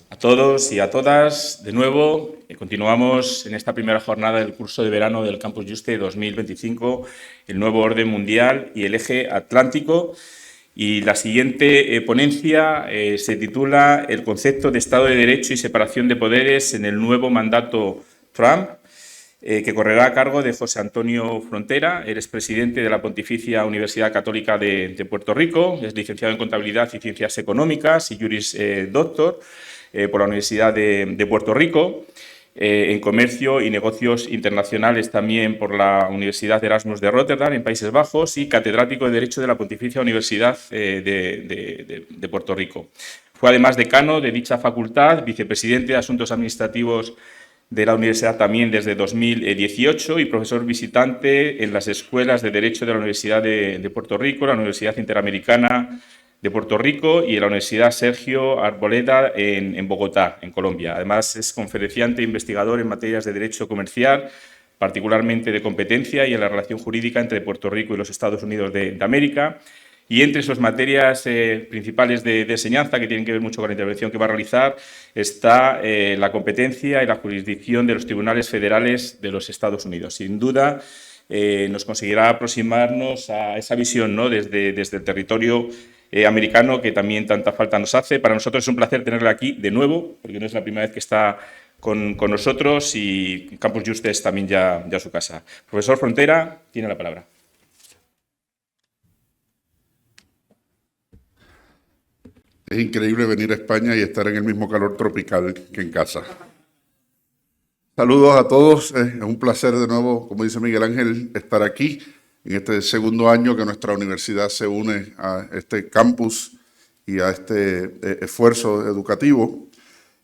a todos y a todas. De nuevo, continuamos en esta primera jornada del curso de verano del Campus Juste 2025, el nuevo orden mundial y el eje atlántico. Y la siguiente ponencia se titula El concepto de Estado de Derecho y separación de poderes en el nuevo mandato Trump, que correrá a cargo de José Antonio Frontera. Él es presidente de la Pontificia Universidad Católica de Puerto Rico, es licenciado en Contabilidad y Ciencias Económicas y Juris Doctor por la Universidad de Puerto Rico, en Comercio y Negocios Internacionales también por la Universidad Erasmus de Rotterdam, en Países Bajos, y catedrático de Derecho de la Pontificia Universidad de Puerto Rico. Fue además decano de dicha facultad, vicepresidente de Asuntos Administrativos de la universidad también desde 2018 y profesor visitante en las escuelas de Derecho de la Universidad de Puerto Rico, la Universidad Interamericana de Puerto Rico y la Universidad Sergio Arboleda en Bogotá, en Colombia. Además, es conferenciante e investigador en materias de derecho comercial, particularmente de competencia y en la relación jurídica entre Puerto Rico y los Estados Unidos de América. Y entre sus materias principales de enseñanza, que tienen que ver mucho con la intervención que va a realizar, está la competencia y la jurisdicción de los tribunales federales de los Estados Unidos. Sin duda, nos conseguirá aproximarnos a esa visión, ¿no?, desde el territorio americano, que también tanta falta nos hace. Para nosotros es un placer tenerla aquí de nuevo, porque no es la primera vez que está con nosotros, y Campus Juste es también ya su casa. Profesor Frontera, tiene la palabra. Es increíble venir a España y estar en el mismo calor tropical que en casa. Saludos a todos, es un placer de nuevo, como dice Miguel Ángel, estar aquí en este segundo año que nuestra universidad se une a este campus y a este esfuerzo educativo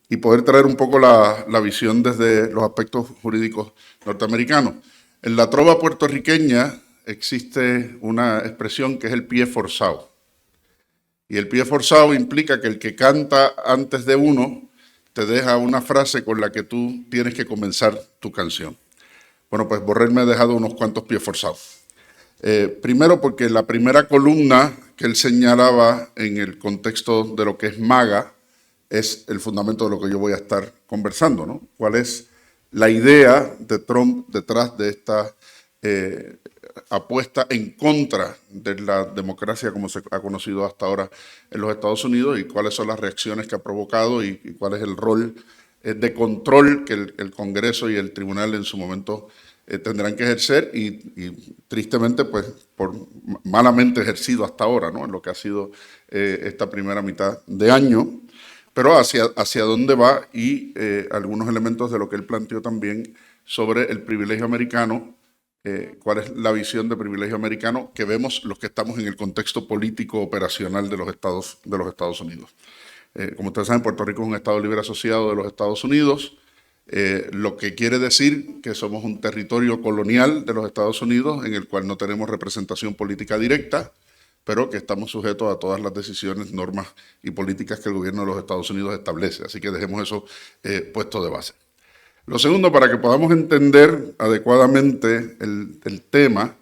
y poder traer un poco la visión desde los aspectos jurídicos norteamericanos. En la trova puertorriqueña existe una expresión que es el pie forzado. Y el pie forzado implica que el que canta antes de uno te deja una frase con la que tú tienes que comenzar tu canción. Bueno, pues Borrell me ha dejado unos cuantos pies forzados. Primero porque la primera columna que él señalaba en el contexto de lo que es MAGA es el fundamento de lo que yo voy a estar conversando, ¿no? ¿Cuál es la idea de Trump detrás de esta apuesta en contra de la democracia como se ha conocido hasta ahora en los Estados Unidos, y cuáles son las reacciones que ha provocado y cuál es el rol de control que el Congreso y el Tribunal en su momento tendrán que ejercer y tristemente pues por malamente ejercido hasta ahora, ¿no?, en lo que ha sido esta primera mitad de año, pero hacia dónde va y algunos elementos de lo que él planteó también sobre el privilegio americano. ¿Cuál es la visión de privilegio americano que vemos los que estamos en el contexto político operacional de los Estados Unidos? Como ustedes saben, Puerto Rico es un Estado libre asociado de los Estados Unidos, lo que quiere decir que somos un territorio colonial de los Estados Unidos en el cual no tenemos representación política directa, pero que estamos sujetos a todas las decisiones, normas y políticas que el gobierno de los Estados Unidos establece. Así que dejemos eso puesto de base. Lo segundo, para que podamos entender adecuadamente el tema,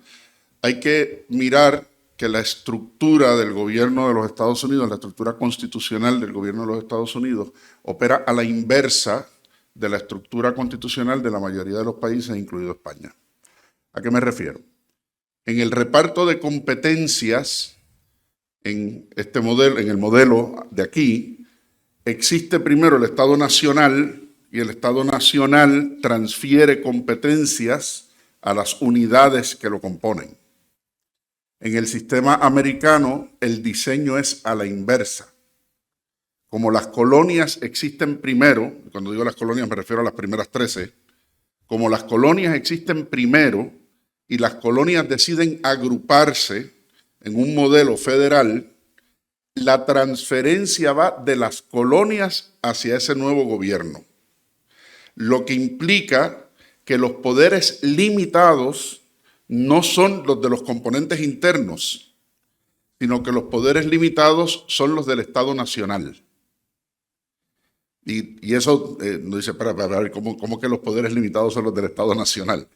hay que mirar que la estructura del gobierno de los Estados Unidos, la estructura constitucional del gobierno de los Estados Unidos, opera a la inversa de la estructura constitucional de la mayoría de los países, incluido España. ¿A qué me refiero? En el reparto de competencias, en este modelo, en el modelo de aquí, existe primero el Estado Nacional, y el Estado Nacional transfiere competencias a las unidades que lo componen. En el sistema americano, el diseño es a la inversa. Como las colonias existen primero, cuando digo las colonias me refiero a las primeras 13, como las colonias existen primero y las colonias deciden agruparse en un modelo federal, la transferencia va de las colonias hacia ese nuevo gobierno, lo que implica que los poderes limitados no son los de los componentes internos, sino que los poderes limitados son los del Estado Nacional. Y eso nos dice, para ver, ¿cómo que los poderes limitados son los del Estado Nacional?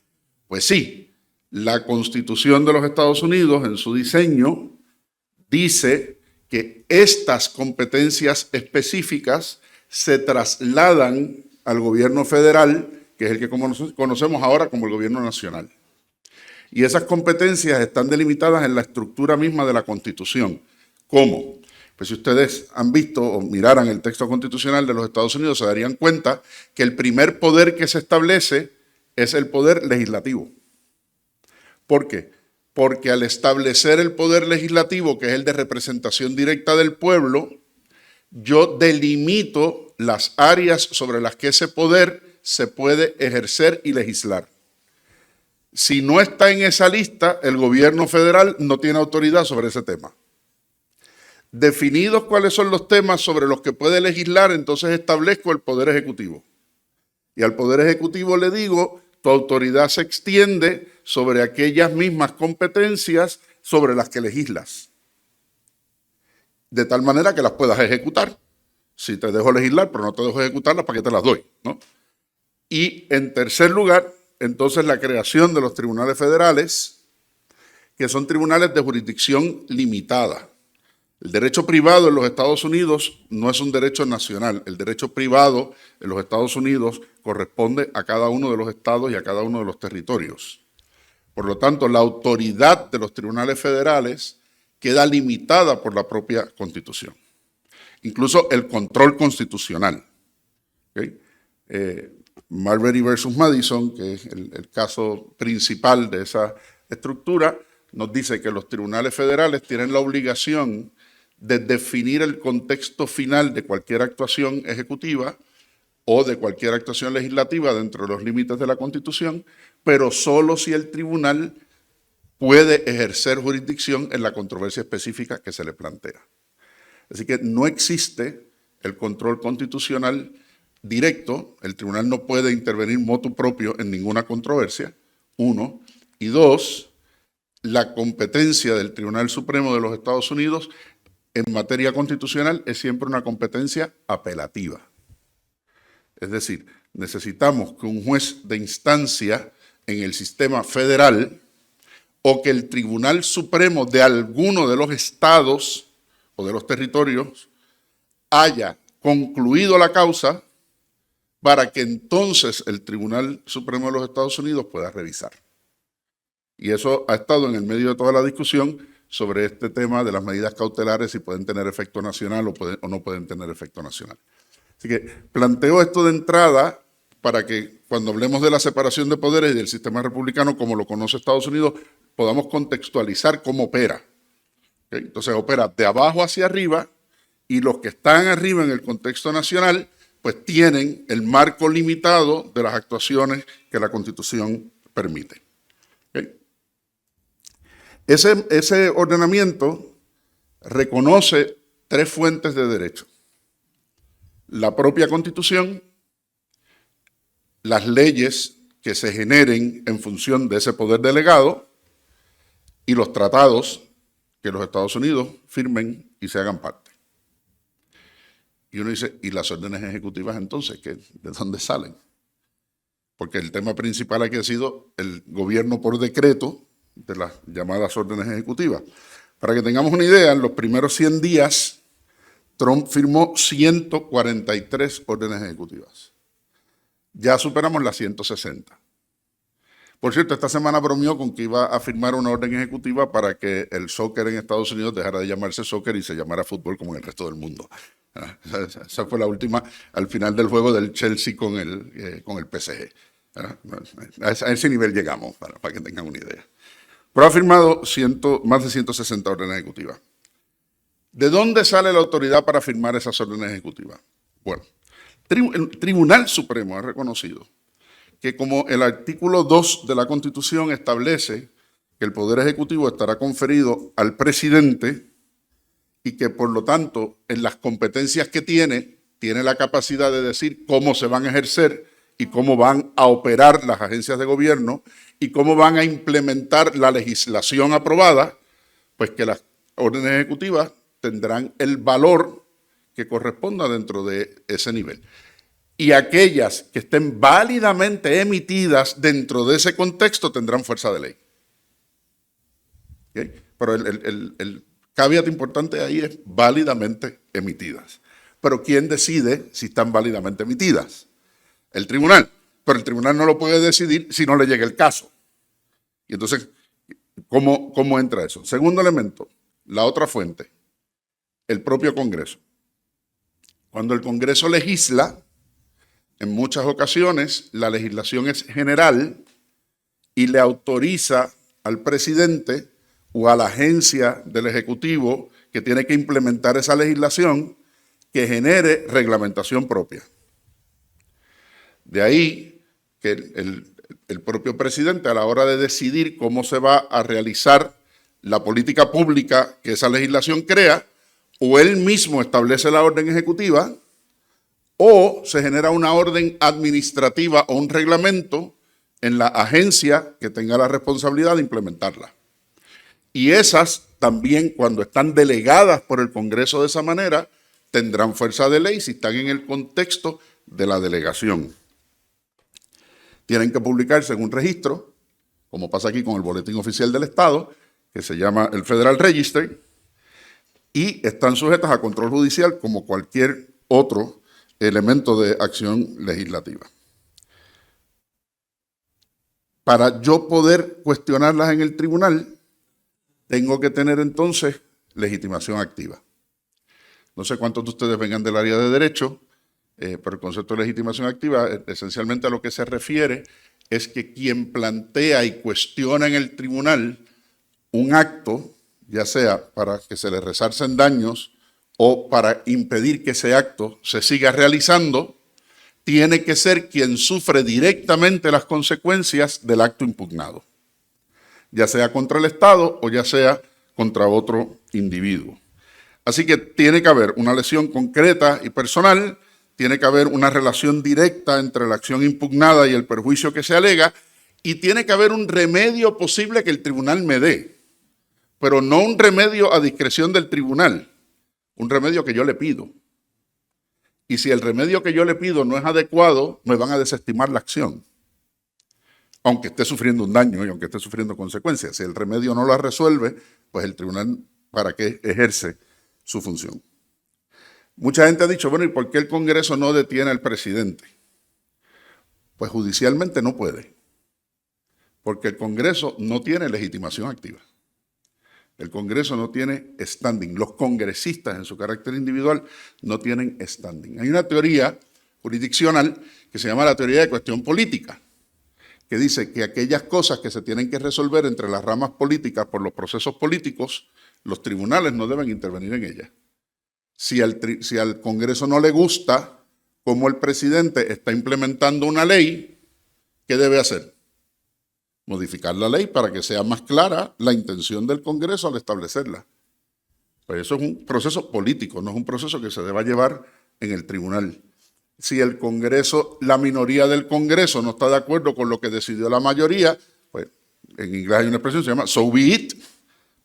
Pues sí, la Constitución de los Estados Unidos en su diseño dice que estas competencias específicas se trasladan al gobierno federal, que es el que conocemos ahora como el gobierno nacional. Y esas competencias están delimitadas en la estructura misma de la Constitución. ¿Cómo? Pues si ustedes han visto o miraran el texto constitucional de los Estados Unidos, se darían cuenta que el primer poder que se establece es el poder legislativo. ¿Por qué? Porque al establecer el poder legislativo, que es el de representación directa del pueblo, yo delimito las áreas sobre las que ese poder se puede ejercer y legislar. Si no está en esa lista, el gobierno federal no tiene autoridad sobre ese tema. Definidos cuáles son los temas sobre los que puede legislar, entonces establezco el Poder Ejecutivo. Y al Poder Ejecutivo le digo, tu autoridad se extiende sobre aquellas mismas competencias sobre las que legislas. De tal manera que las puedas ejecutar. Si te dejo legislar, pero no te dejo ejecutarlas, ¿para qué te las doy? ¿No? Y en tercer lugar, entonces la creación de los tribunales federales, que son tribunales de jurisdicción limitada. El derecho privado en los Estados Unidos no es un derecho nacional. El derecho privado en los Estados Unidos corresponde a cada uno de los estados y a cada uno de los territorios. Por lo tanto, la autoridad de los tribunales federales queda limitada por la propia Constitución. Incluso el control constitucional. ¿Okay? Marbury versus Madison, que es el caso principal de esa estructura, nos dice que los tribunales federales tienen la obligación de definir el contexto final de cualquier actuación ejecutiva o de cualquier actuación legislativa dentro de los límites de la Constitución, pero solo si el tribunal puede ejercer jurisdicción en la controversia específica que se le plantea. Así que no existe el control constitucional directo, el tribunal no puede intervenir motu propio en ninguna controversia, uno, y dos, la competencia del Tribunal Supremo de los Estados Unidos en materia constitucional es siempre una competencia apelativa. Es decir, necesitamos que un juez de instancia en el sistema federal o que el Tribunal Supremo de alguno de los estados o de los territorios haya concluido la causa para que entonces el Tribunal Supremo de los Estados Unidos pueda revisar. Y eso ha estado en el medio de toda la discusión sobre este tema de las medidas cautelares, si pueden tener efecto nacional o no pueden tener efecto nacional. Así que planteo esto de entrada para que cuando hablemos de la separación de poderes y del sistema republicano como lo conoce Estados Unidos, podamos contextualizar cómo opera. ¿Okay? Entonces opera de abajo hacia arriba y los que están arriba en el contexto nacional pues tienen el marco limitado de las actuaciones que la Constitución permite. ¿Okay? Ese ordenamiento reconoce tres fuentes de derecho: la propia Constitución, las leyes que se generen en función de ese poder delegado y los tratados que los Estados Unidos firmen y se hagan parte. Y uno dice, ¿y las órdenes ejecutivas entonces? ¿De dónde salen? Porque el tema principal aquí ha sido el gobierno por decreto de las llamadas órdenes ejecutivas. Para que tengamos una idea, en los primeros 100 días, Trump firmó 143 órdenes ejecutivas. Ya superamos las 160. Por cierto, esta semana bromeó con que iba a firmar una orden ejecutiva para que el soccer en Estados Unidos dejara de llamarse soccer y se llamara fútbol como en el resto del mundo. Esa fue la última al final del juego del Chelsea con el PSG. A ese nivel llegamos, para que tengan una idea. Pero ha firmado más de 160 órdenes ejecutivas. ¿De dónde sale la autoridad para firmar esas órdenes ejecutivas? Bueno, el Tribunal Supremo ha reconocido que como el artículo 2 de la Constitución establece que el Poder Ejecutivo estará conferido al presidente y que por lo tanto en las competencias que tiene la capacidad de decir cómo se van a ejercer y cómo van a operar las agencias de gobierno y cómo van a implementar la legislación aprobada, pues que las órdenes ejecutivas tendrán el valor que corresponda dentro de ese nivel. Y aquellas que estén válidamente emitidas dentro de ese contexto tendrán fuerza de ley. ¿Okay? Pero caveat importante ahí es válidamente emitidas. Pero ¿quién decide si están válidamente emitidas? El tribunal. Pero el tribunal no lo puede decidir si no le llega el caso. Y entonces, ¿cómo entra eso? Segundo elemento, la otra fuente, el propio Congreso. Cuando el Congreso legisla, en muchas ocasiones la legislación es general y le autoriza al presidente o a la agencia del Ejecutivo que tiene que implementar esa legislación que genere reglamentación propia. De ahí que el propio presidente, a la hora de decidir cómo se va a realizar la política pública que esa legislación crea, o él mismo establece la orden ejecutiva, o se genera una orden administrativa o un reglamento en la agencia que tenga la responsabilidad de implementarla. Y esas también, cuando están delegadas por el Congreso de esa manera, tendrán fuerza de ley si están en el contexto de la delegación. Tienen que publicarse en un registro, como pasa aquí con el Boletín Oficial del Estado, que se llama el Federal Register, y están sujetas a control judicial como cualquier otro elemento de acción legislativa. Para yo poder cuestionarlas en el tribunal, tengo que tener entonces legitimación activa. No sé cuántos de ustedes vengan del área de derecho, pero el concepto de legitimación activa, esencialmente a lo que se refiere es que quien plantea y cuestiona en el tribunal un acto, ya sea para que se le resarcen daños o para impedir que ese acto se siga realizando, tiene que ser quien sufre directamente las consecuencias del acto impugnado, ya sea contra el Estado o ya sea contra otro individuo. Así que tiene que haber una lesión concreta y personal, tiene que haber una relación directa entre la acción impugnada y el perjuicio que se alega, y tiene que haber un remedio posible que el tribunal me dé, pero no un remedio a discreción del tribunal, un remedio que yo le pido. Y si el remedio que yo le pido no es adecuado, me van a desestimar la acción, aunque esté sufriendo un daño y aunque esté sufriendo consecuencias. Si el remedio no la resuelve, pues el tribunal, ¿para qué ejerce su función? Mucha gente ha dicho, bueno, ¿y por qué el Congreso no detiene al presidente? Pues judicialmente no puede, porque el Congreso no tiene legitimación activa. El Congreso no tiene standing. Los congresistas en su carácter individual no tienen standing. Hay una teoría jurisdiccional que se llama la teoría de cuestión política, que dice que aquellas cosas que se tienen que resolver entre las ramas políticas por los procesos políticos, los tribunales no deben intervenir en ellas. Si al Congreso no le gusta cómo el presidente está implementando una ley, ¿qué debe hacer? Modificar la ley para que sea más clara la intención del Congreso al establecerla. Pues eso es un proceso político, no es un proceso que se deba llevar en el tribunal. Si el Congreso, la minoría del Congreso no está de acuerdo con lo que decidió la mayoría, pues en inglés hay una expresión que se llama so be it.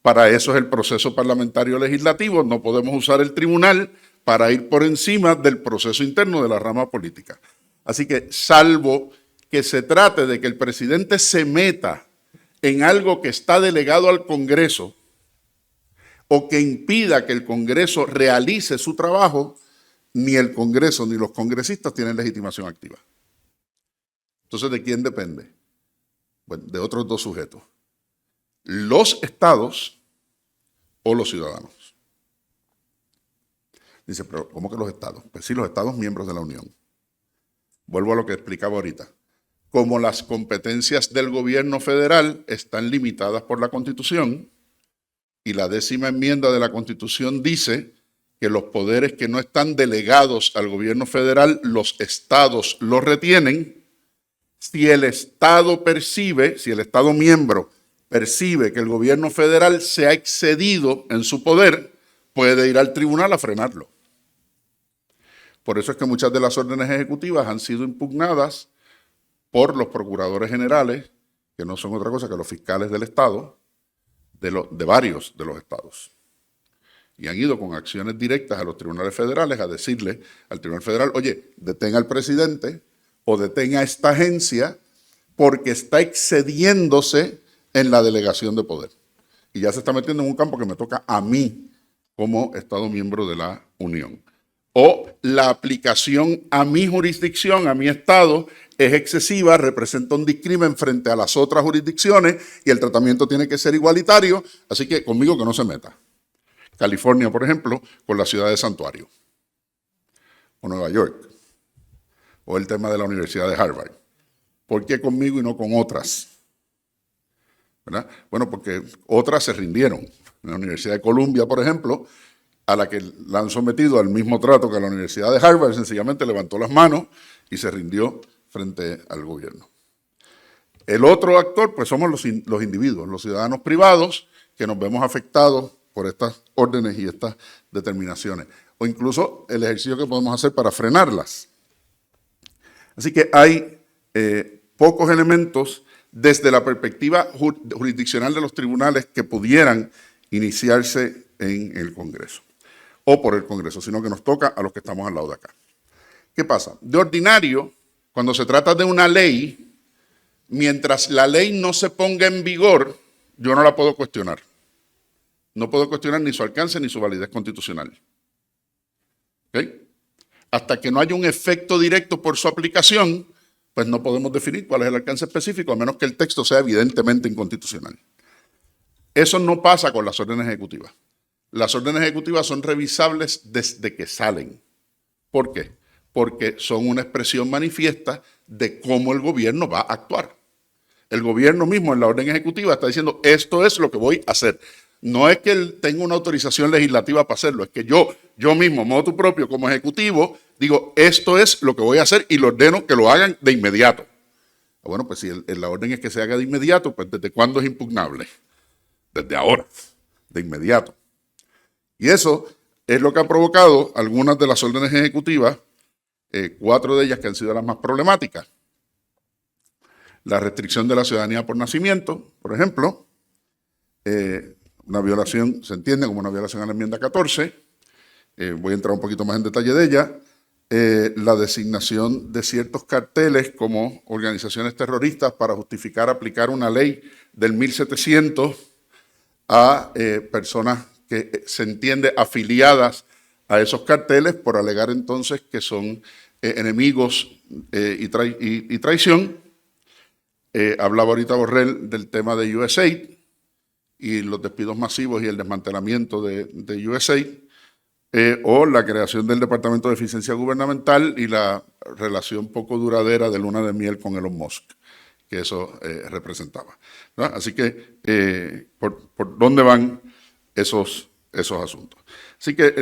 Para eso es el proceso parlamentario legislativo. No podemos usar el tribunal para ir por encima del proceso interno de la rama política. Así que, salvo que se trate de que el presidente se meta en algo que está delegado al Congreso o que impida que el Congreso realice su trabajo, ni el Congreso ni los congresistas tienen legitimación activa. Entonces, ¿de quién depende? Bueno, de otros dos sujetos. Los estados o los ciudadanos. Dice, pero ¿cómo que los estados? Pues sí, los estados miembros de la Unión. Vuelvo a lo que explicaba ahorita. Como las competencias del gobierno federal están limitadas por la Constitución, y la 10ª enmienda de la Constitución dice que los poderes que no están delegados al gobierno federal, los estados los retienen. Si el estado percibe, si el estado miembro percibe que el gobierno federal se ha excedido en su poder, puede ir al tribunal a frenarlo. Por eso es que muchas de las órdenes ejecutivas han sido impugnadas por los procuradores generales, que no son otra cosa que los fiscales del Estado, de varios de los estados. Y han ido con acciones directas a los tribunales federales a decirle al tribunal federal, oye, detenga al presidente o detenga a esta agencia porque está excediéndose en la delegación de poder. y ya se está metiendo en un campo que me toca a mí como Estado miembro de la Unión. O la aplicación a mi jurisdicción, a mi Estado, es excesiva, representa un discrimen frente a las otras jurisdicciones y el tratamiento tiene que ser igualitario, así que conmigo que no se meta. California, por ejemplo, con la ciudad de Santuario, o Nueva York, o el tema de la Universidad de Harvard. ¿Por qué conmigo y no con otras? ¿Verdad? Bueno, porque otras se rindieron. En la Universidad de Columbia, por ejemplo, a la que la han sometido al mismo trato que a la Universidad de Harvard, sencillamente levantó las manos y se rindió frente al gobierno. El otro actor, pues somos los individuos, los ciudadanos privados, que nos vemos afectados por estas órdenes y estas determinaciones, o incluso el ejercicio que podemos hacer para frenarlas. Así que hay pocos elementos desde la perspectiva jurisdiccional de los tribunales que pudieran iniciarse en el Congreso o por el Congreso, sino que nos toca a los que estamos al lado de acá. ¿Qué pasa? De ordinario, cuando se trata de una ley, mientras la ley no se ponga en vigor, yo no la puedo cuestionar. No puedo cuestionar ni su alcance ni su validez constitucional. ¿Okay? Hasta que no haya un efecto directo por su aplicación, pues no podemos definir cuál es el alcance específico, a menos que el texto sea evidentemente inconstitucional. Eso no pasa con las órdenes ejecutivas. Las órdenes ejecutivas son revisables desde que salen. ¿Por qué? Porque son una expresión manifiesta de cómo el gobierno va a actuar. El gobierno mismo en la orden ejecutiva está diciendo, esto es lo que voy a hacer. No es que él tenga una autorización legislativa para hacerlo, es que yo mismo, motu propio, como ejecutivo, digo, esto es lo que voy a hacer y lo ordeno que lo hagan de inmediato. Bueno, pues si la orden es que se haga de inmediato, pues ¿desde cuándo es impugnable? Desde ahora, de inmediato. Y eso es lo que ha provocado algunas de las órdenes ejecutivas, 4 de ellas que han sido las más problemáticas. La restricción de la ciudadanía por nacimiento, por ejemplo, una violación, se entiende como una violación a la enmienda 14, voy a entrar un poquito más en detalle de ella, la designación de ciertos carteles como organizaciones terroristas para justificar aplicar una ley del 1700 a personas que se entiende afiliadas a esos carteles por alegar entonces que son enemigos y traición. Hablaba ahorita Borrell del tema de USAID y los despidos masivos y el desmantelamiento de USAID, o la creación del Departamento de Eficiencia Gubernamental y la relación poco duradera de luna de miel con Elon Musk, que eso representaba, ¿no? Así que, ¿por dónde van esos asuntos? Así que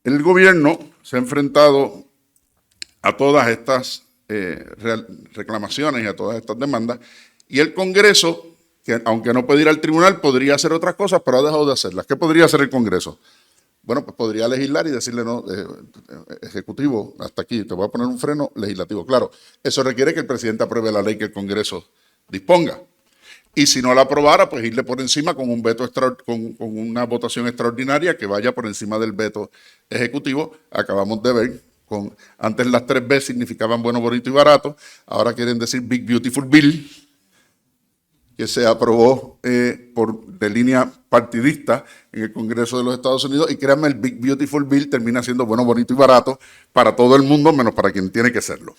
el gobierno se ha enfrentado a todas estas reclamaciones y a todas estas demandas, y el Congreso, que aunque no puede ir al tribunal, podría hacer otras cosas, pero ha dejado de hacerlas. ¿Qué podría hacer el Congreso? Bueno, pues podría legislar y decirle, no, Ejecutivo, hasta aquí, te voy a poner un freno legislativo. Claro, eso requiere que el presidente apruebe la ley que el Congreso disponga. Y si no la aprobara, pues irle por encima con un veto con una votación extraordinaria que vaya por encima del veto ejecutivo. Acabamos de ver, antes las 3B significaban bueno, bonito y barato, ahora quieren decir Big Beautiful Bill, que se aprobó de línea partidista en el Congreso de los Estados Unidos, y créanme, el Big Beautiful Bill termina siendo bueno, bonito y barato para todo el mundo, menos para quien tiene que serlo.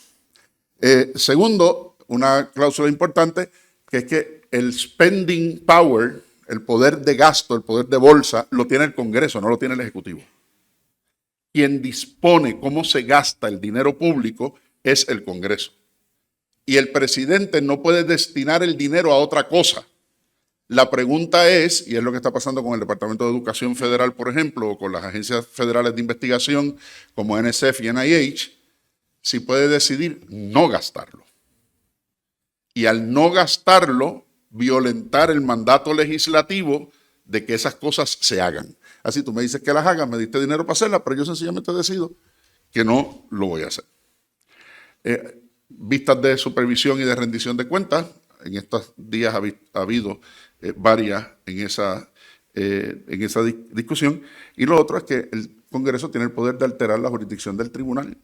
Segundo, una cláusula importante, que es que el spending power, el poder de gasto, el poder de bolsa, lo tiene el Congreso, no lo tiene el Ejecutivo. Quien dispone cómo se gasta el dinero público es el Congreso. Y el presidente no puede destinar el dinero a otra cosa. La pregunta es, y es lo que está pasando con el Departamento de Educación Federal, por ejemplo, o con las agencias federales de investigación como NSF y NIH, si puede decidir no gastarlo. Y al no gastarlo, violentar el mandato legislativo de que esas cosas se hagan. Así tú me dices que las hagas, me diste dinero para hacerlas, pero yo sencillamente decido que no lo voy a hacer. Vistas de supervisión y de rendición de cuentas, en estos días ha habido varias en esa discusión. Y lo otro es que el Congreso tiene el poder de alterar la jurisdicción del tribunal.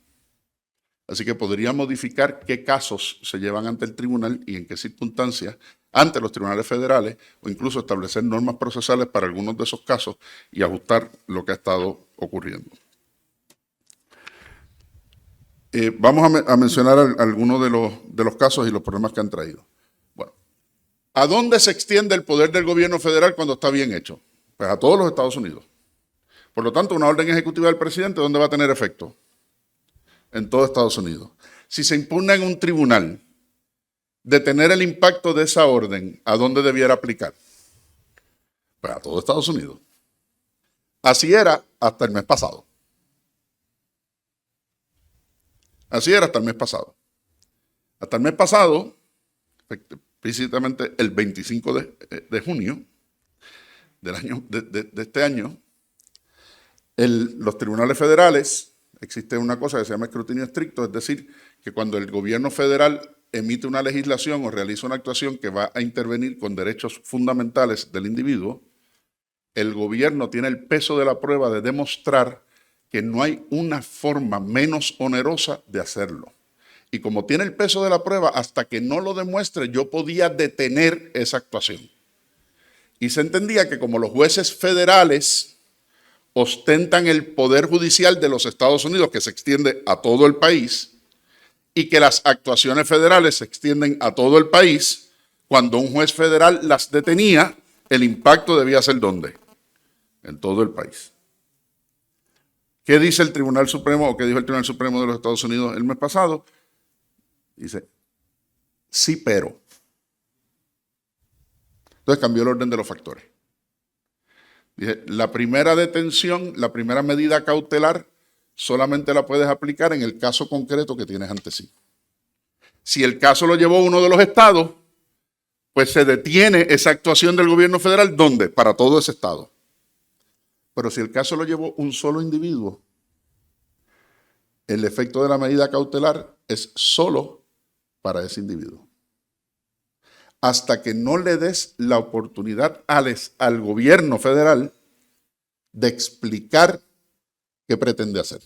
Así que podría modificar qué casos se llevan ante el tribunal y en qué circunstancias ante los tribunales federales o incluso establecer normas procesales para algunos de esos casos y ajustar lo que ha estado ocurriendo. Vamos a mencionar algunos de los casos y los problemas que han traído. Bueno, ¿a dónde se extiende el poder del gobierno federal cuando está bien hecho? Pues a todos los Estados Unidos. Por lo tanto, una orden ejecutiva del presidente, ¿dónde va a tener efecto? En todo Estados Unidos. Si se impugna en un tribunal, detener el impacto de esa orden, ¿a dónde debiera aplicar? Pues a todo Estados Unidos. Así era hasta el mes pasado. Así era hasta el mes pasado. Hasta el mes pasado, precisamente el 25 de junio de este año, los tribunales federales, existe una cosa que se llama escrutinio estricto, es decir, que cuando el gobierno federal emite una legislación o realiza una actuación que va a intervenir con derechos fundamentales del individuo, el gobierno tiene el peso de la prueba de demostrar que no hay una forma menos onerosa de hacerlo. Y como tiene el peso de la prueba, hasta que no lo demuestre, yo podía detener esa actuación. Y se entendía que como los jueces federales ostentan el poder judicial de los Estados Unidos, que se extiende a todo el país, y que las actuaciones federales se extienden a todo el país, cuando un juez federal las detenía, el impacto debía ser ¿dónde? En todo el país. ¿Qué dice el Tribunal Supremo o qué dijo el Tribunal Supremo de los Estados Unidos el mes pasado? Dice, sí, pero. Entonces cambió el orden de los factores. Dice, la primera detención, la primera medida cautelar, solamente la puedes aplicar en el caso concreto que tienes ante sí. Si el caso lo llevó uno de los estados, pues se detiene esa actuación del gobierno federal, ¿dónde? Para todo ese estado. Pero si el caso lo llevó un solo individuo, el efecto de la medida cautelar es solo para ese individuo. Hasta que no le des la oportunidad al gobierno federal de explicar qué pretende hacer.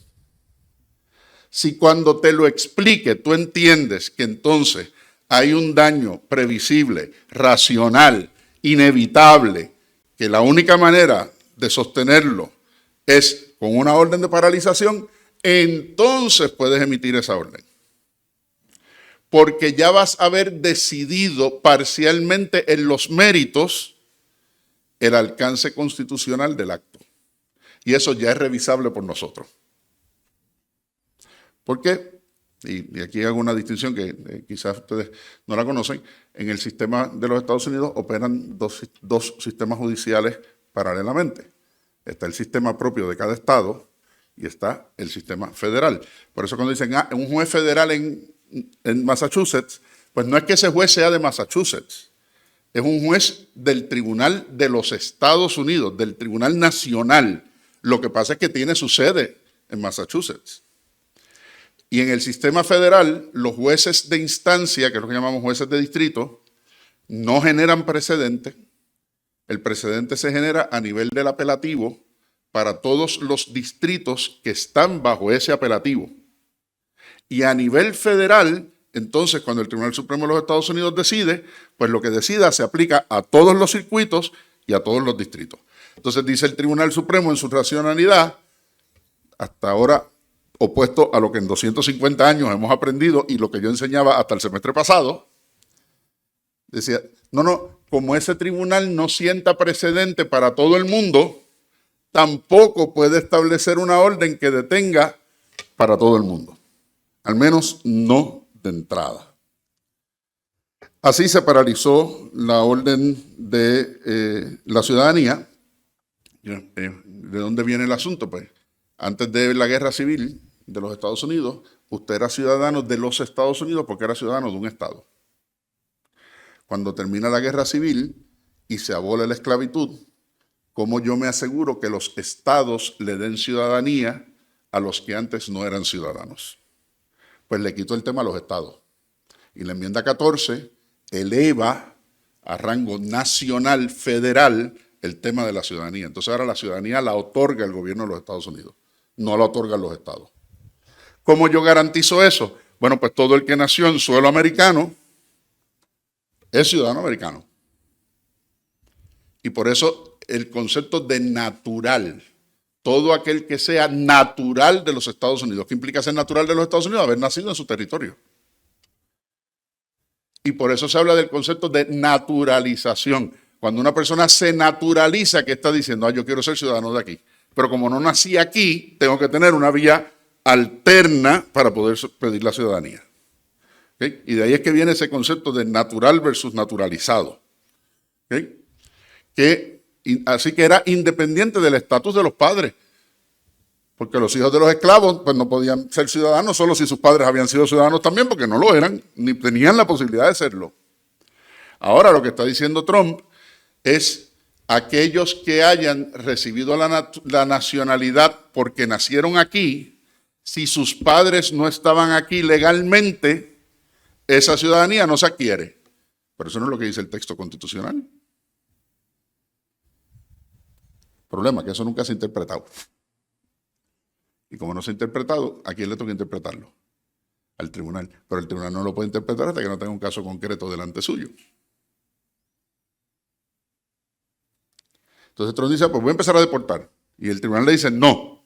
Si cuando te lo explique tú entiendes que entonces hay un daño previsible, racional, inevitable, que la única manera de sostenerlo es con una orden de paralización, entonces puedes emitir esa orden. Porque ya vas a haber decidido parcialmente en los méritos el alcance constitucional del acto. Y eso ya es revisable por nosotros. ¿Por qué? Y aquí hago una distinción que quizás ustedes no la conocen. En el sistema de los Estados Unidos operan dos sistemas judiciales paralelamente. Está el sistema propio de cada estado y está el sistema federal. Por eso cuando dicen, un juez federal en Massachusetts, pues no es que ese juez sea de Massachusetts, es un juez del Tribunal de los Estados Unidos, del Tribunal Nacional. Lo que pasa es que tiene su sede en Massachusetts. Y en el sistema federal, los jueces de instancia, que es lo que llamamos jueces de distrito, no generan precedente. El precedente se genera a nivel del apelativo para todos los distritos que están bajo ese apelativo. Y a nivel federal, entonces, cuando el Tribunal Supremo de los Estados Unidos decide, pues lo que decida se aplica a todos los circuitos y a todos los distritos. Entonces dice el Tribunal Supremo en su racionalidad, hasta ahora opuesto a lo que en 250 años hemos aprendido y lo que yo enseñaba hasta el semestre pasado, decía, no, como ese tribunal no sienta precedente para todo el mundo, tampoco puede establecer una orden que detenga para todo el mundo. Al menos no de entrada. Así se paralizó la orden de la ciudadanía. ¿De dónde viene el asunto? Pues antes de la guerra civil de los Estados Unidos, usted era ciudadano de los Estados Unidos porque era ciudadano de un estado. Cuando termina la guerra civil y se abole la esclavitud, ¿cómo yo me aseguro que los estados le den ciudadanía a los que antes no eran ciudadanos? Pues le quitó el tema a los estados. Y la enmienda 14 eleva a rango nacional, federal, el tema de la ciudadanía. Entonces ahora la ciudadanía la otorga el gobierno de los Estados Unidos, no la otorgan los estados. ¿Cómo yo garantizo eso? Bueno, pues todo el que nació en suelo americano es ciudadano americano. Y por eso el concepto de natural, todo aquel que sea natural de los Estados Unidos, ¿qué implica ser natural de los Estados Unidos? Haber nacido en su territorio. Y por eso se habla del concepto de naturalización. Cuando una persona se naturaliza, ¿qué está diciendo? Yo quiero ser ciudadano de aquí. Pero como no nací aquí, tengo que tener una vía alterna para poder pedir la ciudadanía. ¿Okay? Y de ahí es que viene ese concepto de natural versus naturalizado. ¿Okay? Así que era independiente del estatus de los padres. Porque los hijos de los esclavos pues no podían ser ciudadanos solo si sus padres habían sido ciudadanos también, porque no lo eran, ni tenían la posibilidad de serlo. Ahora lo que está diciendo Trump es aquellos que hayan recibido la nacionalidad porque nacieron aquí, si sus padres no estaban aquí legalmente, esa ciudadanía no se adquiere. Pero eso no es lo que dice el texto constitucional. Problema, que eso nunca se ha interpretado. Y como no se ha interpretado, ¿a quién le toca interpretarlo? Al tribunal. Pero el tribunal no lo puede interpretar hasta que no tenga un caso concreto delante suyo. Entonces Trump dice, pues voy a empezar a deportar. Y el tribunal le dice, no.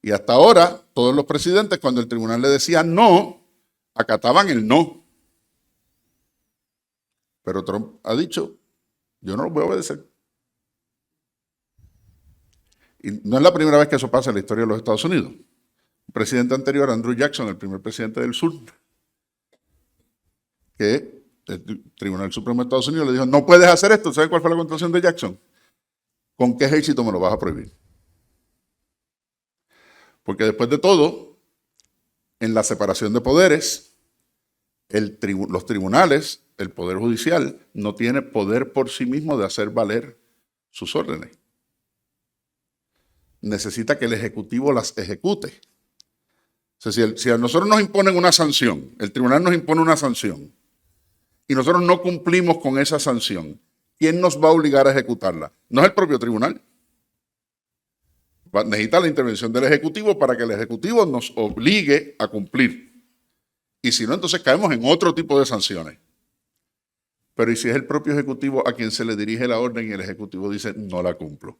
Y hasta ahora, todos los presidentes, cuando el tribunal le decía no, acataban el no. Pero Trump ha dicho, yo no lo voy a obedecer. Y no es la primera vez que eso pasa en la historia de los Estados Unidos. El presidente anterior, Andrew Jackson, el primer presidente del sur, que el Tribunal Supremo de Estados Unidos le dijo, no puedes hacer esto. ¿Sabes cuál fue la contestación de Jackson? ¿Con qué ejército me lo vas a prohibir? Porque después de todo, en la separación de poderes, los tribunales, el Poder Judicial, no tiene poder por sí mismo de hacer valer sus órdenes. Necesita que el Ejecutivo las ejecute. O sea, si a nosotros nos imponen una sanción, el tribunal nos impone una sanción, y nosotros no cumplimos con esa sanción, ¿quién nos va a obligar a ejecutarla? No es el propio tribunal. Necesita la intervención del Ejecutivo para que el Ejecutivo nos obligue a cumplir. Y si no, entonces caemos en otro tipo de sanciones. Pero ¿y si es el propio Ejecutivo a quien se le dirige la orden y el Ejecutivo dice, no la cumplo?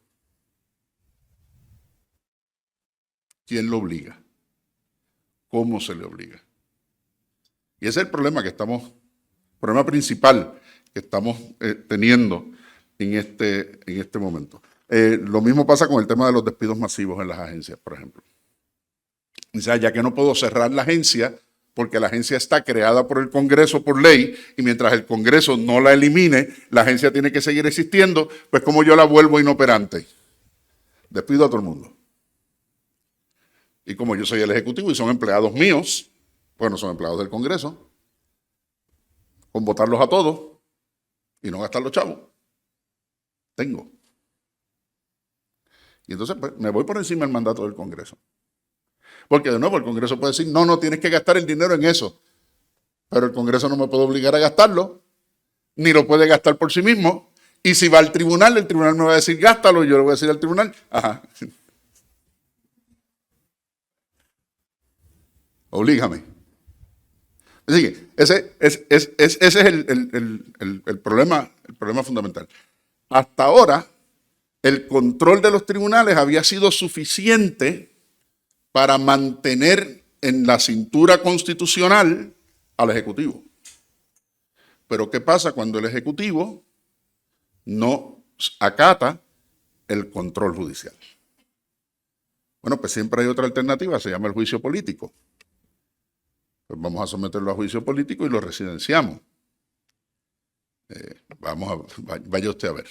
¿Quién lo obliga? ¿Cómo se le obliga? Y ese es el problema problema principal que estamos teniendo en este momento. Lo mismo pasa con el tema de los despidos masivos en las agencias, por ejemplo. O sea, ya que no puedo cerrar la agencia porque la agencia está creada por el Congreso por ley y mientras el Congreso no la elimine, la agencia tiene que seguir existiendo, pues como yo la vuelvo inoperante. Despido a todo el mundo. Y como yo soy el Ejecutivo y son empleados míos, pues no son empleados del Congreso, con votarlos a todos y no gastar los chavos, tengo. Y entonces pues, me voy por encima del mandato del Congreso. Porque de nuevo el Congreso puede decir, no tienes que gastar el dinero en eso. Pero el Congreso no me puede obligar a gastarlo, ni lo puede gastar por sí mismo. Y si va al tribunal, el tribunal me va a decir, gástalo, y yo le voy a decir al tribunal, ajá. Oblígame. Así que ese es el problema fundamental. Hasta ahora, el control de los tribunales había sido suficiente para mantener en la cintura constitucional al Ejecutivo. Pero ¿qué pasa cuando el Ejecutivo no acata el control judicial? Bueno, pues siempre hay otra alternativa, se llama el juicio político. Pues vamos a someterlo a juicio político y lo residenciamos. Vaya usted a ver.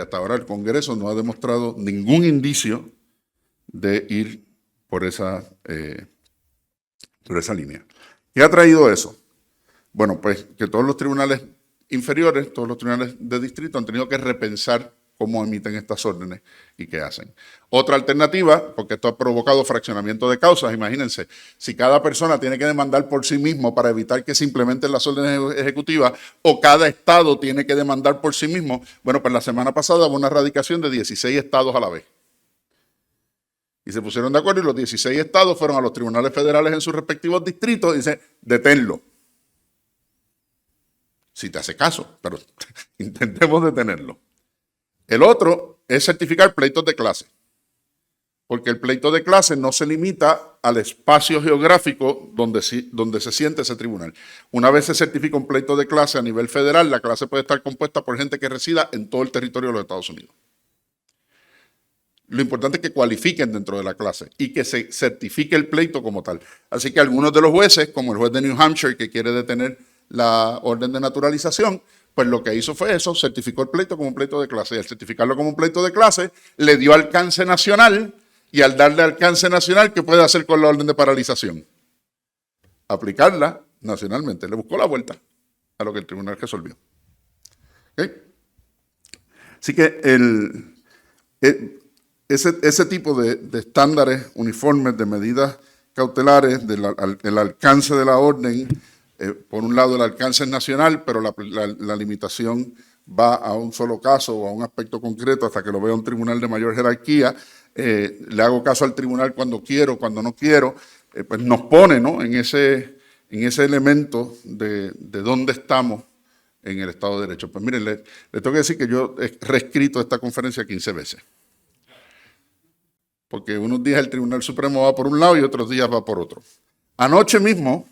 Hasta ahora el Congreso no ha demostrado ningún indicio de ir por esa línea. ¿Qué ha traído eso? Bueno, pues que todos los tribunales inferiores, todos los tribunales de distrito han tenido que repensar cómo emiten estas órdenes y qué hacen. Otra alternativa, porque esto ha provocado fraccionamiento de causas, imagínense, si cada persona tiene que demandar por sí mismo para evitar que se implementen las órdenes ejecutivas o cada estado tiene que demandar por sí mismo, bueno, pues la semana pasada hubo una radicación de 16 estados a la vez. Y se pusieron de acuerdo y los 16 estados fueron a los tribunales federales en sus respectivos distritos y dicen, deténlo. si te hace caso, pero intentemos detenerlo. El otro es certificar pleitos de clase, porque el pleito de clase no se limita al espacio geográfico donde se siente ese tribunal. Una vez se certifica un pleito de clase a nivel federal, la clase puede estar compuesta por gente que resida en todo el territorio de los Estados Unidos. Lo importante es que cualifiquen dentro de la clase y que se certifique el pleito como tal. Así que algunos de los jueces, como el juez de New Hampshire, que quiere detener la orden de naturalización, pues lo que hizo fue eso, certificó el pleito como un pleito de clase. Y al certificarlo como un pleito de clase, le dio alcance nacional, y al darle alcance nacional, ¿qué puede hacer con la orden de paralización? Aplicarla nacionalmente. Le buscó la vuelta a lo que el tribunal resolvió. ¿Okay? Así que ese tipo de estándares uniformes, de medidas cautelares, el alcance de la orden, por un lado el alcance es nacional, pero la limitación va a un solo caso o a un aspecto concreto hasta que lo vea un tribunal de mayor jerarquía. Le hago caso al tribunal cuando quiero, cuando no quiero, pues nos pone, ¿no?, en ese elemento de dónde estamos en el Estado de Derecho. Pues miren, le tengo que decir que yo he reescrito esta conferencia 15 veces. Porque unos días el Tribunal Supremo va por un lado y otros días va por otro. Anoche mismo,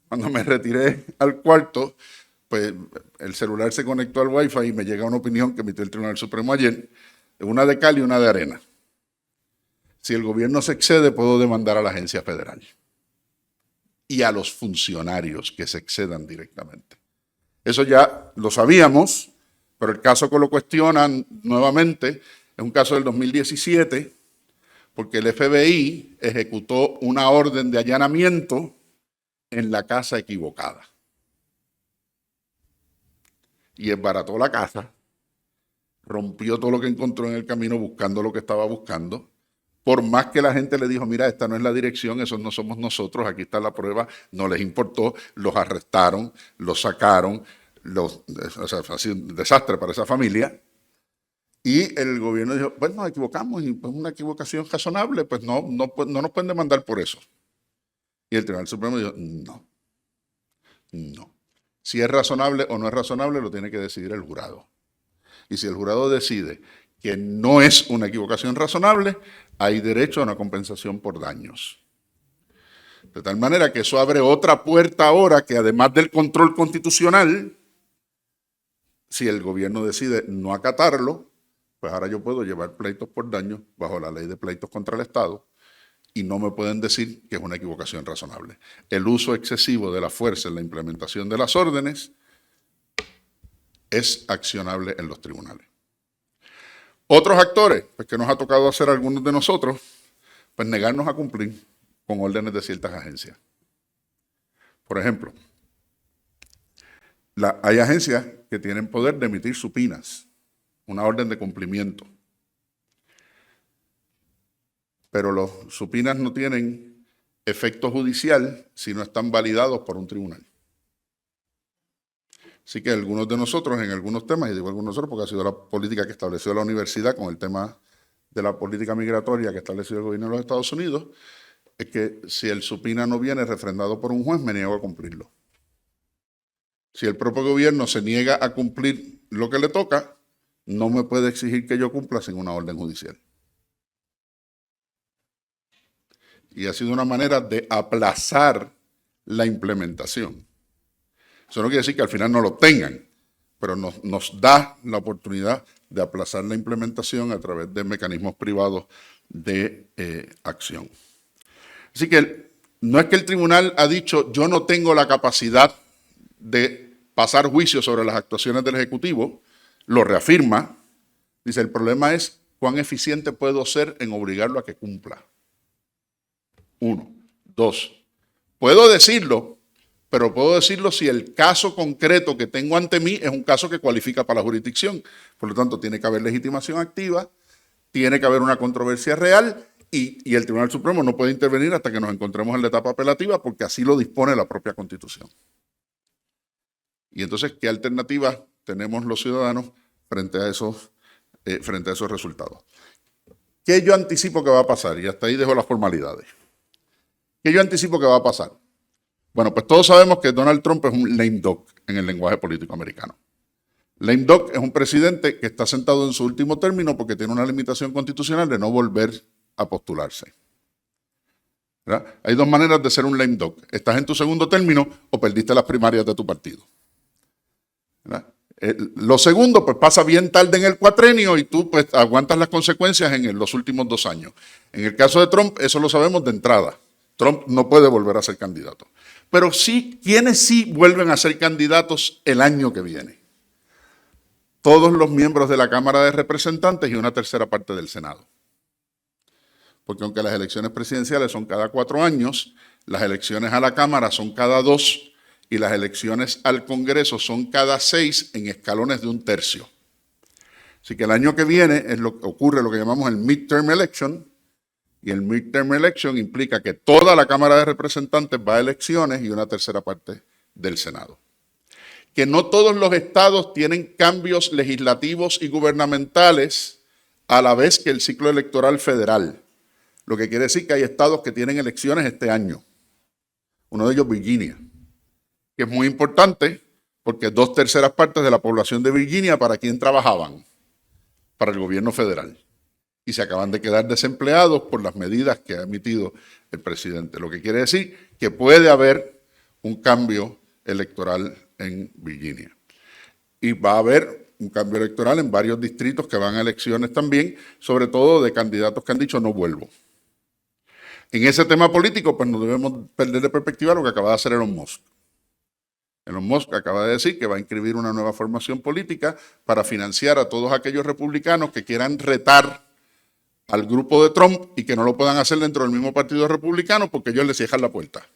cuando me retiré al cuarto, pues el celular se conectó al Wi-Fi y me llega una opinión que emitió el Tribunal Supremo ayer, una de cal y una de arena. Si el gobierno se excede, puedo demandar a la agencia federal y a los funcionarios que se excedan directamente. Eso ya lo sabíamos, pero el caso que lo cuestionan nuevamente es un caso del 2017, porque el FBI ejecutó una orden de allanamiento en la casa equivocada. Y esbarató la casa, rompió todo lo que encontró en el camino buscando lo que estaba buscando. Por más que la gente le dijo, mira, esta no es la dirección, esos no somos nosotros, aquí está la prueba, no les importó, los arrestaron, los sacaron, o sea, ha sido un desastre para esa familia. Y el gobierno dijo, pues nos equivocamos, y pues una equivocación razonable, pues no nos pueden demandar por eso. Y el Tribunal Supremo dijo, no. Si es razonable o no es razonable, lo tiene que decidir el jurado. Y si el jurado decide que no es una equivocación razonable, hay derecho a una compensación por daños. De tal manera que eso abre otra puerta ahora que además del control constitucional, si el gobierno decide no acatarlo, pues ahora yo puedo llevar pleitos por daños bajo la ley de pleitos contra el Estado y no me pueden decir que es una equivocación razonable. El uso excesivo de la fuerza en la implementación de las órdenes es accionable en los tribunales. Otros actores, pues que nos ha tocado hacer algunos de nosotros, pues negarnos a cumplir con órdenes de ciertas agencias. Por ejemplo, hay agencias que tienen poder de emitir supinas, una orden de cumplimiento. Pero los supinas no tienen efecto judicial si no están validados por un tribunal. Así que algunos de nosotros, en algunos temas, y digo algunos de nosotros porque ha sido la política que estableció la universidad con el tema de la política migratoria que estableció el gobierno de los Estados Unidos, es que si el supina no viene refrendado por un juez, me niego a cumplirlo. Si el propio gobierno se niega a cumplir lo que le toca, no me puede exigir que yo cumpla sin una orden judicial. Y ha sido una manera de aplazar la implementación. Eso no quiere decir que al final no lo tengan, pero nos da la oportunidad de aplazar la implementación a través de mecanismos privados de acción. Así que no es que el tribunal ha dicho yo no tengo la capacidad de pasar juicio sobre las actuaciones del Ejecutivo, lo reafirma, dice el problema es cuán eficiente puedo ser en obligarlo a que cumpla. 1. 2. Puedo decirlo, pero puedo decirlo si el caso concreto que tengo ante mí es un caso que cualifica para la jurisdicción. Por lo tanto, tiene que haber legitimación activa, tiene que haber una controversia real y el Tribunal Supremo no puede intervenir hasta que nos encontremos en la etapa apelativa porque así lo dispone la propia Constitución. Y entonces, ¿qué alternativas tenemos los ciudadanos frente a esos resultados? ¿Qué yo anticipo que va a pasar? Y hasta ahí dejo las formalidades. ¿Qué yo anticipo que va a pasar? Bueno, pues todos sabemos que Donald Trump es un lame duck en el lenguaje político americano. Lame duck es un presidente que está sentado en su último término porque tiene una limitación constitucional de no volver a postularse. ¿Verdad? Hay dos maneras de ser un lame duck. Estás en tu segundo término o perdiste las primarias de tu partido. ¿Verdad? Lo segundo, pues pasa bien tarde en el cuatrenio y tú pues aguantas las consecuencias en los últimos 2 años. En el caso de Trump, eso lo sabemos de entrada. Trump no puede volver a ser candidato. Pero sí, ¿quiénes sí vuelven a ser candidatos el año que viene? Todos los miembros de la Cámara de Representantes y una tercera parte del Senado. Porque aunque las elecciones presidenciales son cada 4 años, las elecciones a la Cámara son cada 2 y las elecciones al Congreso son cada 6 en escalones de 1/3. Así que el año que viene ocurre lo que llamamos el midterm election, y el midterm election implica que toda la Cámara de Representantes va a elecciones y una tercera parte del Senado. Que no todos los estados tienen cambios legislativos y gubernamentales a la vez que el ciclo electoral federal. Lo que quiere decir que hay estados que tienen elecciones este año. Uno de ellos, Virginia, que es muy importante porque 2/3 partes de la población de Virginia, ¿para quién trabajaban? Para el gobierno federal. Y se acaban de quedar desempleados por las medidas que ha emitido el presidente. Lo que quiere decir que puede haber un cambio electoral en Virginia. Y va a haber un cambio electoral en varios distritos que van a elecciones también, sobre todo de candidatos que han dicho no vuelvo. En ese tema político, pues no debemos perder de perspectiva lo que acaba de hacer Elon Musk. Elon Musk acaba de decir que va a inscribir una nueva formación política para financiar a todos aquellos republicanos que quieran retar al grupo de Trump y que no lo puedan hacer dentro del mismo partido republicano porque ellos le cierran la puerta.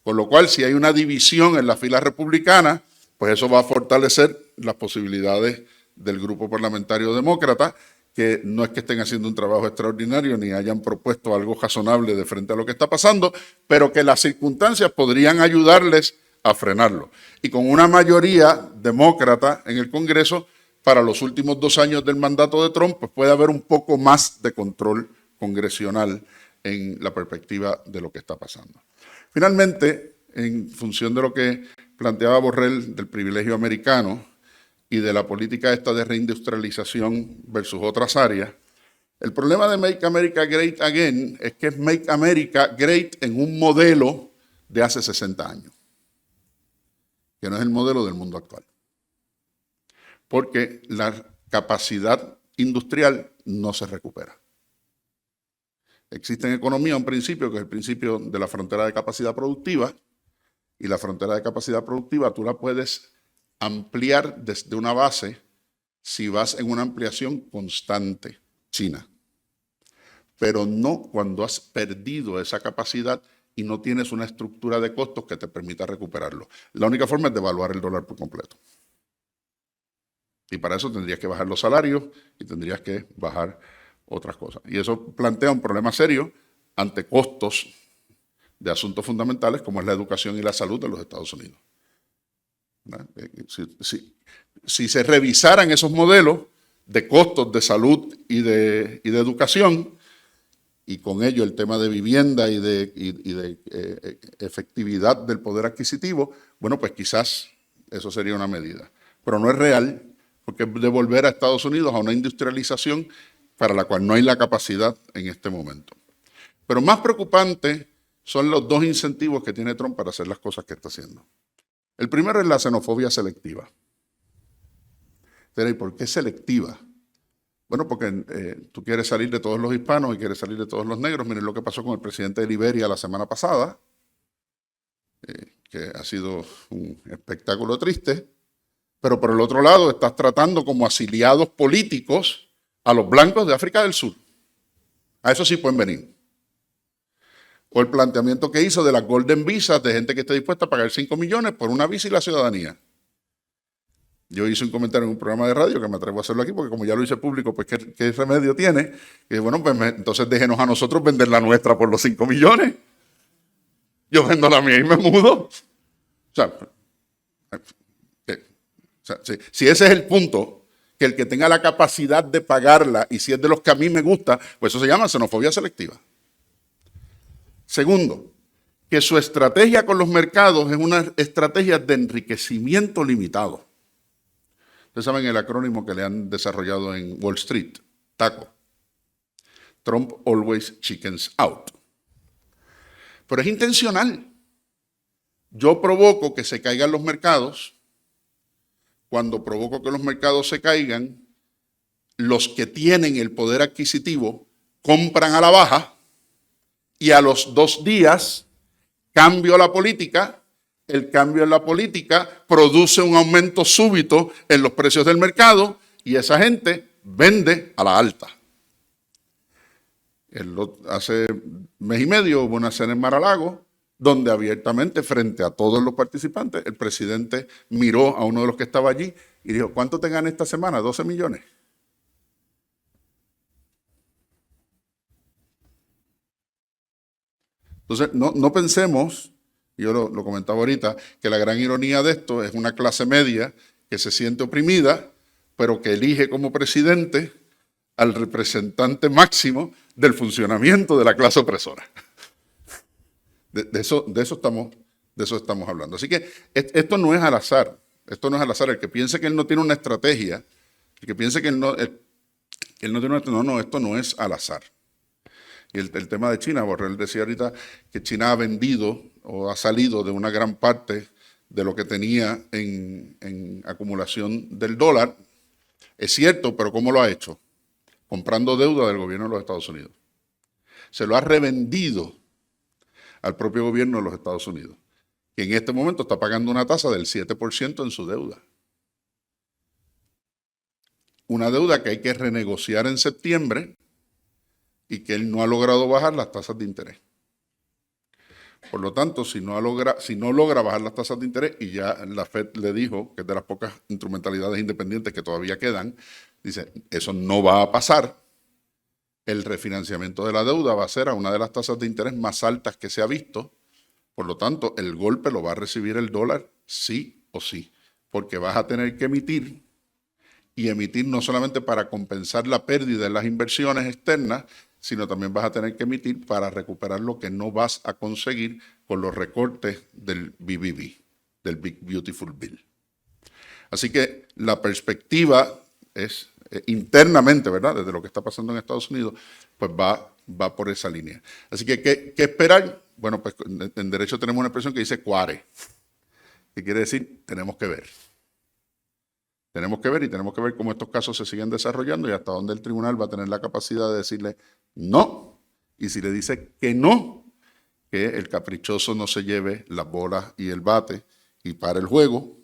Con lo cual, si hay una división en la fila republicana, pues eso va a fortalecer las posibilidades del grupo parlamentario demócrata, que no es que estén haciendo un trabajo extraordinario ni hayan propuesto algo razonable de frente a lo que está pasando, pero que las circunstancias podrían ayudarles a frenarlo. Y con una mayoría demócrata en el Congreso, para los últimos 2 años del mandato de Trump, pues puede haber un poco más de control congresional en la perspectiva de lo que está pasando. Finalmente, en función de lo que planteaba Borrell del privilegio americano y de la política esta de reindustrialización versus otras áreas, el problema de Make America Great Again es que es Make America Great en un modelo de hace 60 años, que no es el modelo del mundo actual. Porque la capacidad industrial no se recupera. Existe en economía un principio que es el principio de la frontera de capacidad productiva, y la frontera de capacidad productiva tú la puedes ampliar desde una base si vas en una ampliación constante, China. Pero no cuando has perdido esa capacidad y no tienes una estructura de costos que te permita recuperarlo. La única forma es devaluar el dólar por completo. Y para eso tendrías que bajar los salarios y tendrías que bajar otras cosas. Y eso plantea un problema serio ante costos de asuntos fundamentales como es la educación y la salud de los Estados Unidos. Si se revisaran esos modelos de costos de salud y de educación, y con ello el tema de vivienda y de efectividad del poder adquisitivo, bueno, pues quizás eso sería una medida. Pero no es real, porque es devolver a Estados Unidos a una industrialización para la cual no hay la capacidad en este momento. Pero más preocupante son los 2 incentivos que tiene Trump para hacer las cosas que está haciendo. El primero es la xenofobia selectiva. ¿Y por qué selectiva? Bueno, porque tú quieres salir de todos los hispanos y quieres salir de todos los negros. Miren lo que pasó con el presidente de Liberia la semana pasada, que ha sido un espectáculo triste. Pero por el otro lado estás tratando como asiliados políticos a los blancos de África del Sur. A eso sí pueden venir. O el planteamiento que hizo de las Golden Visas de gente que esté dispuesta a pagar 5 millones por una visa y la ciudadanía. Yo hice un comentario en un programa de radio que me atrevo a hacerlo aquí porque como ya lo hice público, pues ¿qué remedio tiene? Y bueno, pues entonces déjenos a nosotros vender la nuestra por los 5 millones. Yo vendo la mía y me mudo. O sea, si ese es el punto, que el que tenga la capacidad de pagarla y si es de los que a mí me gusta, pues eso se llama xenofobia selectiva. Segundo, que su estrategia con los mercados es una estrategia de enriquecimiento limitado. Ustedes saben el acrónimo que le han desarrollado en Wall Street, TACO. Trump always chickens out. Pero es intencional. Yo provoco que se caigan los mercados. Cuando provoco que los mercados se caigan, los que tienen el poder adquisitivo compran a la baja y a los 2 días cambio la política. El cambio en la política produce un aumento súbito en los precios del mercado y esa gente vende a la alta. Hace mes y medio hubo una cena en Mar-a-Lago donde abiertamente, frente a todos los participantes, el presidente miró a uno de los que estaba allí y dijo, ¿cuánto te ganas esta semana? 12 millones. Entonces, no pensemos, yo lo comentaba ahorita, que la gran ironía de esto es una clase media que se siente oprimida, pero que elige como presidente al representante máximo del funcionamiento de la clase opresora. De eso estamos hablando. Así que esto no es al azar. Esto no es al azar. El que piense que él no tiene una estrategia, el que piense que él no tiene una estrategia, no, esto no es al azar. Y el tema de China, Borrell decía ahorita que China ha vendido o ha salido de una gran parte de lo que tenía en acumulación del dólar. Es cierto, pero ¿cómo lo ha hecho? Comprando deuda del gobierno de los Estados Unidos. Se lo ha revendido al propio gobierno de los Estados Unidos, que en este momento está pagando una tasa del 7% en su deuda. Una deuda que hay que renegociar en septiembre y que él no ha logrado bajar las tasas de interés. Por lo tanto, si no logra bajar las tasas de interés, y ya la Fed le dijo, que es de las pocas instrumentalidades independientes que todavía quedan, dice, eso no va a pasar. El refinanciamiento de la deuda va a ser a una de las tasas de interés más altas que se ha visto. Por lo tanto, el golpe lo va a recibir el dólar sí o sí, porque vas a tener que emitir, y emitir no solamente para compensar la pérdida en las inversiones externas, sino también vas a tener que emitir para recuperar lo que no vas a conseguir con los recortes del BBB, del Big Beautiful Bill. Así que la perspectiva es internamente, ¿verdad? Desde lo que está pasando en Estados Unidos, pues va por esa línea. Así que, ¿qué esperar? Bueno, pues en derecho tenemos una expresión que dice quare, que quiere decir tenemos que ver. Tenemos que ver y tenemos que ver cómo estos casos se siguen desarrollando y hasta dónde el tribunal va a tener la capacidad de decirle no. Y si le dice que no, que el caprichoso no se lleve las bolas y el bate y para el juego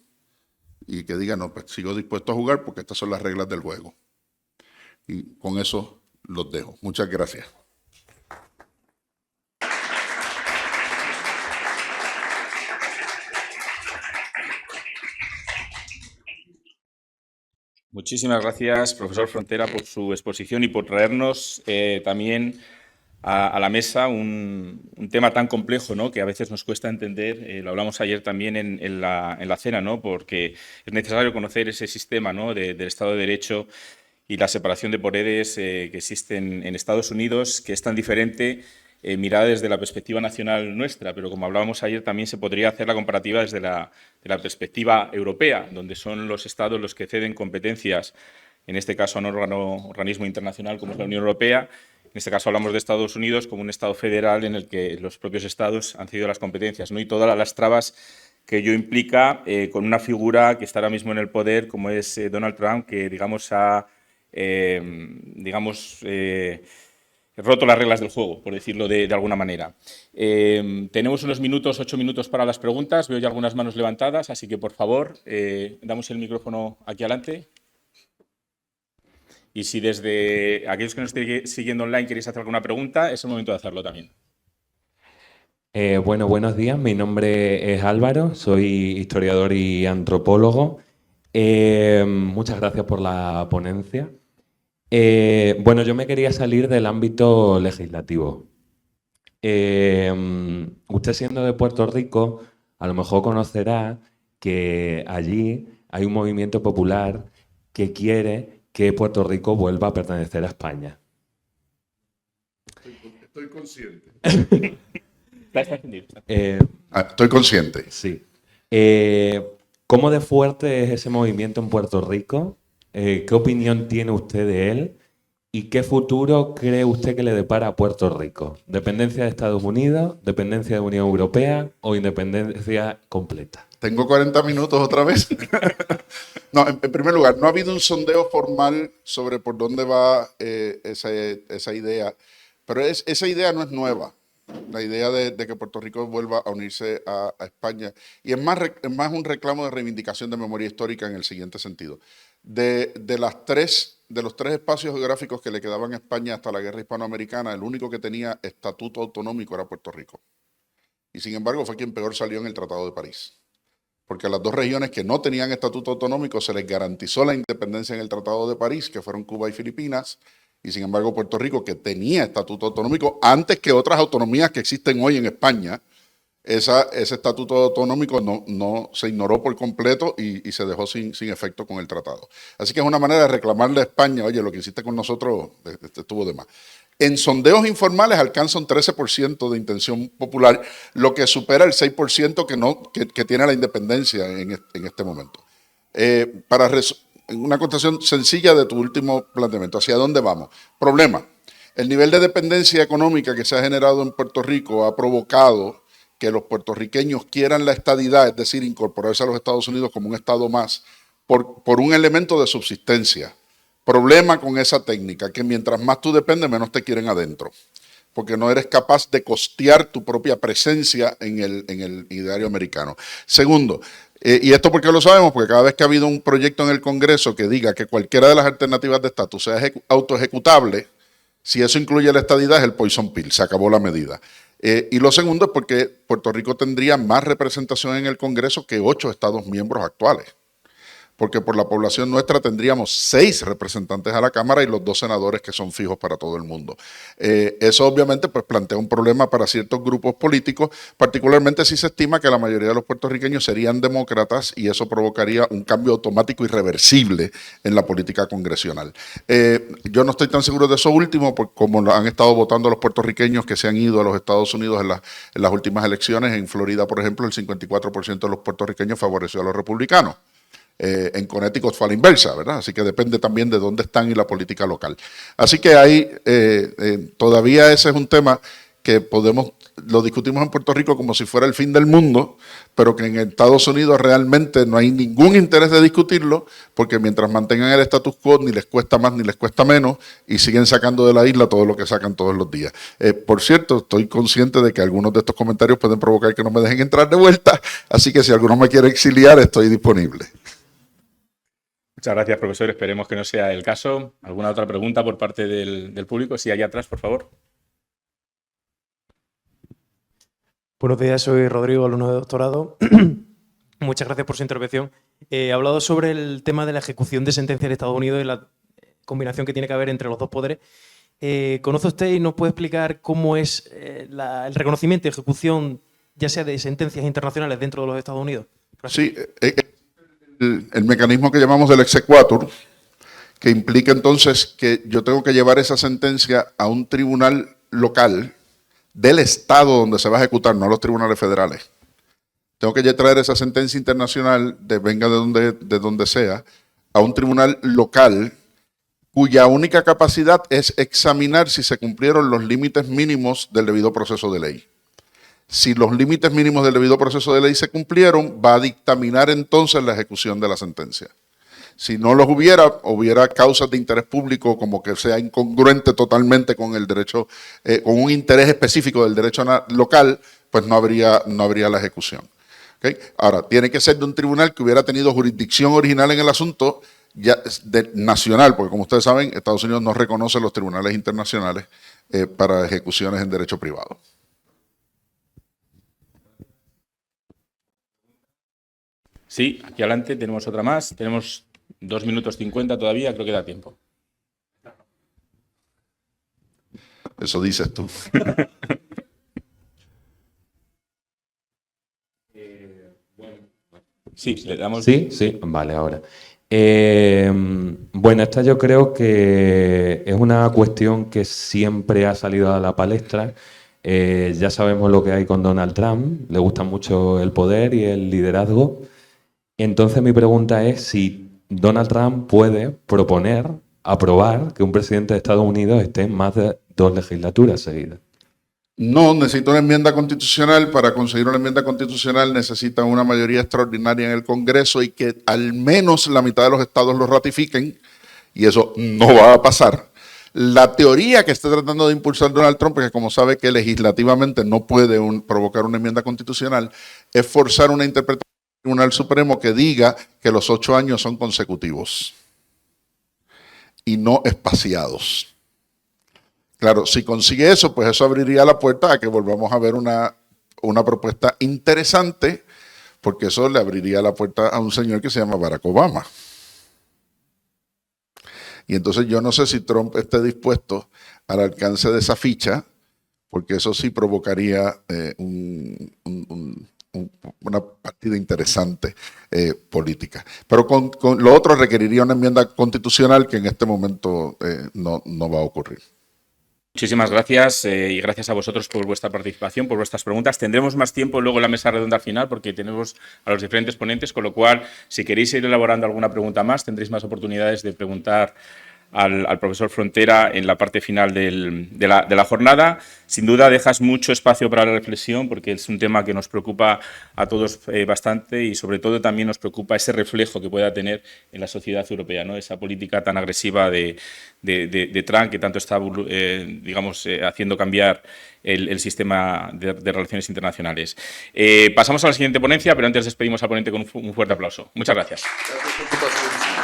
y que diga, no, pues sigo dispuesto a jugar porque estas son las reglas del juego. Y con eso los dejo. Muchas gracias. Muchísimas gracias, profesor Frontera, por su exposición y por traernos también a la mesa un tema tan complejo, ¿no?, que a veces nos cuesta entender. Lo hablamos ayer también en la cena, ¿no?, porque es necesario conocer ese sistema, ¿no?, del Estado de Derecho y la separación de poderes que existen en Estados Unidos, que es tan diferente mirada desde la perspectiva nacional nuestra, pero como hablábamos ayer también se podría hacer la comparativa desde la perspectiva europea, donde son los estados los que ceden competencias, en este caso a un organismo internacional como es la Unión Europea. En este caso hablamos de Estados Unidos como un estado federal en el que los propios estados han cedido las competencias, ¿no?, y todas las trabas que ello implica con una figura que está ahora mismo en el poder como es Donald Trump, que digamos ha roto las reglas del juego, por decirlo de alguna manera. Tenemos unos 8 minutos para las preguntas. Veo ya algunas manos levantadas, así que, por favor, damos el micrófono aquí adelante. Y si desde aquellos que nos estén siguiendo online queréis hacer alguna pregunta, es el momento de hacerlo también. Bueno, buenos días. Mi nombre es Álvaro, soy historiador y antropólogo. Muchas gracias por la ponencia. Bueno, yo me quería salir del ámbito legislativo. Usted, siendo de Puerto Rico, a lo mejor conocerá que allí hay un movimiento popular que quiere que Puerto Rico vuelva a pertenecer a España. Estoy consciente. Está encendido. Estoy consciente. Sí. ¿Cómo de fuerte es ese movimiento en Puerto Rico? ¿Qué opinión tiene usted de él? ¿Y qué futuro cree usted que le depara a Puerto Rico? ¿Dependencia de Estados Unidos, dependencia de Unión Europea o independencia completa? ¿Tengo 40 minutos otra vez? No, en primer lugar, no ha habido un sondeo formal sobre por dónde va esa idea, pero esa idea no es nueva. La idea de que Puerto Rico vuelva a unirse a España. Y es más un reclamo de reivindicación de memoria histórica en el siguiente sentido. De los tres espacios geográficos que le quedaban a España hasta la guerra hispanoamericana, el único que tenía estatuto autonómico era Puerto Rico. Y sin embargo fue quien peor salió en el Tratado de París. Porque a las dos regiones que no tenían estatuto autonómico se les garantizó la independencia en el Tratado de París, que fueron Cuba y Filipinas, y sin embargo Puerto Rico, que tenía estatuto autonómico antes que otras autonomías que existen hoy en España, ese estatuto autonómico no se ignoró por completo y se dejó sin efecto con el tratado. Así que es una manera de reclamarle a España, oye, lo que hiciste con nosotros estuvo de más. En sondeos informales alcanza un 13% de intención popular, lo que supera el 6% que tiene la independencia en este momento. Una contestación sencilla de tu último planteamiento, ¿hacia dónde vamos? Problema, el nivel de dependencia económica que se ha generado en Puerto Rico ha provocado que los puertorriqueños quieran la estadidad, es decir, incorporarse a los Estados Unidos como un estado más, por un elemento de subsistencia. Problema con esa técnica, que mientras más tú dependes, menos te quieren adentro, porque no eres capaz de costear tu propia presencia en el ideario americano. Segundo, y esto porque lo sabemos, porque cada vez que ha habido un proyecto en el Congreso que diga que cualquiera de las alternativas de estatus sea autoejecutable, si eso incluye la estadidad, es el poison pill, se acabó la medida. Y lo segundo es porque Puerto Rico tendría más representación en el Congreso que 8 estados miembros actuales. Porque por la población nuestra tendríamos 6 representantes a la Cámara y los 2 senadores que son fijos para todo el mundo. Eso obviamente pues plantea un problema para ciertos grupos políticos, particularmente si se estima que la mayoría de los puertorriqueños serían demócratas y eso provocaría un cambio automático irreversible en la política congresional. Yo no estoy tan seguro de eso último, porque como han estado votando los puertorriqueños que se han ido a los Estados Unidos en las últimas elecciones, en Florida, por ejemplo, el 54% de los puertorriqueños favoreció a los republicanos. En Connecticut fue a la inversa, ¿verdad? Así que depende también de dónde están y la política local. Así que ahí todavía ese es un tema que lo discutimos en Puerto Rico como si fuera el fin del mundo, pero que en Estados Unidos realmente no hay ningún interés de discutirlo, porque mientras mantengan el status quo ni les cuesta más ni les cuesta menos y siguen sacando de la isla todo lo que sacan todos los días. Por cierto, estoy consciente de que algunos de estos comentarios pueden provocar que no me dejen entrar de vuelta, así que si alguno me quiere exiliar, estoy disponible. Muchas gracias, profesor. Esperemos que no sea el caso. ¿Alguna otra pregunta por parte del público? Sí, allá atrás, por favor. Buenos días, soy Rodrigo, alumno de doctorado. Muchas gracias por su intervención. He hablado sobre el tema de la ejecución de sentencias en Estados Unidos y la combinación que tiene que haber entre los dos poderes. ¿Conoce usted y nos puede explicar cómo es el reconocimiento y ejecución, ya sea de sentencias internacionales dentro de los Estados Unidos? Gracias. Sí, el mecanismo que llamamos del exequatur, que implica entonces que yo tengo que llevar esa sentencia a un tribunal local del estado donde se va a ejecutar, no a los tribunales federales. Tengo que traer esa sentencia internacional, venga de donde sea, a un tribunal local cuya única capacidad es examinar si se cumplieron los límites mínimos del debido proceso de ley. Si los límites mínimos del debido proceso de ley se cumplieron, va a dictaminar entonces la ejecución de la sentencia. Si no los hubiera causas de interés público como que sea incongruente totalmente con el derecho, con un interés específico del derecho local, pues no habría la ejecución. ¿Okay? Ahora, tiene que ser de un tribunal que hubiera tenido jurisdicción original en el asunto nacional, porque como ustedes saben, Estados Unidos no reconoce los tribunales internacionales para ejecuciones en derecho privado. Sí, aquí adelante tenemos otra más. Tenemos 2 minutos 50 todavía, creo que da tiempo. Eso dices tú. Sí, le damos... Sí, vale, ahora. Bueno, esta yo creo que es una cuestión que siempre ha salido a la palestra. Ya sabemos lo que hay con Donald Trump, le gusta mucho el poder y el liderazgo. Entonces mi pregunta es si Donald Trump puede proponer, aprobar que un presidente de Estados Unidos esté en más de 2 legislaturas seguidas. No, necesita una enmienda constitucional. Para conseguir una enmienda constitucional necesita una mayoría extraordinaria en el Congreso y que al menos la mitad de los estados lo ratifiquen, y eso no va a pasar. La teoría que está tratando de impulsar Donald Trump, porque como sabe que legislativamente no puede provocar una enmienda constitucional, es forzar una interpretación del Tribunal Supremo que diga que los 8 años son consecutivos y no espaciados. Claro, si consigue eso, pues eso abriría la puerta a que volvamos a ver una propuesta interesante, porque eso le abriría la puerta a un señor que se llama Barack Obama. Y entonces yo no sé si Trump esté dispuesto al alcance de esa ficha, porque eso sí provocaría una partida interesante política. Pero con lo otro requeriría una enmienda constitucional que en este momento no va a ocurrir. Muchísimas gracias y gracias a vosotros por vuestra participación, por vuestras preguntas. Tendremos más tiempo luego en la mesa redonda al final porque tenemos a los diferentes ponentes, con lo cual, si queréis ir elaborando alguna pregunta más, tendréis más oportunidades de preguntar al profesor Frontera en la parte final de la jornada. Sin duda dejas mucho espacio para la reflexión porque es un tema que nos preocupa a todos bastante y sobre todo también nos preocupa ese reflejo que pueda tener en la sociedad europea, ¿no? Esa política tan agresiva de Trump que tanto está haciendo cambiar el sistema de relaciones internacionales. Pasamos a la siguiente ponencia, pero antes despedimos al ponente con un fuerte aplauso. Muchas gracias. Gracias por tu paciencia.